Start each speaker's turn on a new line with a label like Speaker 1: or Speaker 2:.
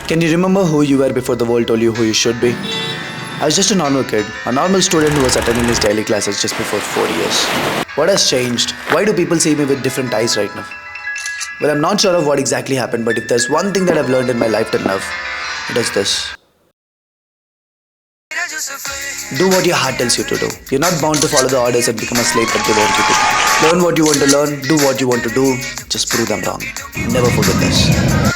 Speaker 1: Can you remember who you were before the world told you who you should be? I was just a normal kid, a normal student who was attending his daily classes just before 4 years. What has changed? Why do people see me with different eyes right now? Well, I'm not sure of what exactly happened, but if there's one thing that I've learned in my life till now, it is this. Do what your heart tells you to do. You're not bound to follow the orders and become a slave that they want you to. Learn what you want to learn, do what you want to do, just prove them wrong. Never forget this.